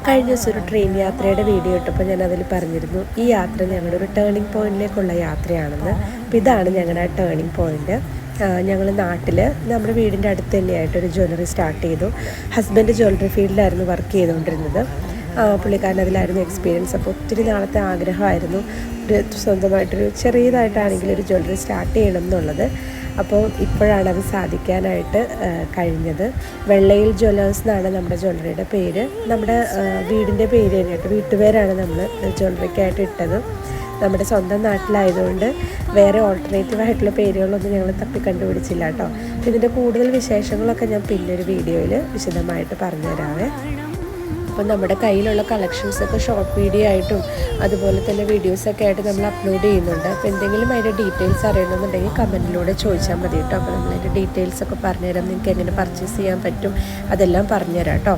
കഴിഞ്ഞ ദിവസം ഒരു ട്രെയിൻ യാത്രയുടെ വീഡിയോ ഇട്ടപ്പോൾ ഞാൻ അതിൽ പറഞ്ഞിരുന്നു ഈ യാത്ര ഞങ്ങളുടെ ഒരു ടേണിംഗ് പോയിന്റിലേക്കുള്ള യാത്രയാണെന്ന്. അപ്പോൾ ഇതാണ് ഞങ്ങളുടെ ആ ടേണിംഗ് പോയിന്റ്. ഞങ്ങൾ നാട്ടിൽ നമ്മുടെ വീടിൻ്റെ അടുത്ത് തന്നെയായിട്ടൊരു ജ്വല്ലറി സ്റ്റാർട്ട് ചെയ്തു. ഹസ്ബൻഡ് ജ്വല്ലറി ഫീൽഡിലായിരുന്നു വർക്ക് ചെയ്തുകൊണ്ടിരുന്നത്. പുള്ളിക്കാരൻ അതിലായിരുന്നു എക്സ്പീരിയൻസ്. അപ്പോൾ ഒത്തിരി നാളത്തെ ആഗ്രഹമായിരുന്നു ഒരു സ്വന്തമായിട്ടൊരു ചെറിയതായിട്ടാണെങ്കിലും ഒരു ജ്വല്ലറി സ്റ്റാർട്ട് ചെയ്യണം എന്നുള്ളത്. അപ്പോൾ ഇപ്പോഴാണ് അത് സാധിക്കാനായിട്ട് കഴിഞ്ഞത്. വെള്ളയിൽ ജ്വല്ലേഴ്സ് എന്നാണ് നമ്മുടെ ജ്വല്ലറിയുടെ പേര്. നമ്മുടെ വീടിൻ്റെ പേര് തന്നെയായിട്ട് വീട്ടുപേരാണ് നമ്മൾ ജ്വല്ലറിക്കായിട്ട് ഇട്ടത്. നമ്മുടെ സ്വന്തം നാട്ടിലായതുകൊണ്ട് വേറെ ഓൾട്ടർനേറ്റീവായിട്ടുള്ള പേരുകളൊന്നും ഞങ്ങൾ തപ്പി കണ്ടുപിടിച്ചില്ല കേട്ടോ. ഇതിൻ്റെ കൂടുതൽ വിശേഷങ്ങളൊക്കെ ഞാൻ പിന്നൊരു വീഡിയോയിൽ വിശദമായിട്ട് പറഞ്ഞുതരാവേ. അപ്പോൾ നമ്മുടെ കയ്യിലുള്ള കളക്ഷൻസൊക്കെ ഷോർട്ട് വീഡിയോ ആയിട്ടും അതുപോലെ തന്നെ വീഡിയോസൊക്കെ ആയിട്ട് നമ്മൾ അപ്ലോഡ് ചെയ്യുന്നുണ്ട്. അപ്പോൾ എന്തെങ്കിലും അതിൻ്റെ ഡീറ്റെയിൽസ് അറിയണമെന്നുണ്ടെങ്കിൽ കമൻറ്റിലൂടെ ചോദിച്ചാൽ മതി കേട്ടോ. അപ്പോൾ നമ്മളതിൻ്റെ ഡീറ്റെയിൽസൊക്കെ പറഞ്ഞുതരാം. നിങ്ങൾക്ക് എങ്ങനെ പർച്ചേസ് ചെയ്യാൻ പറ്റും അതെല്ലാം പറഞ്ഞുതരാം കേട്ടോ.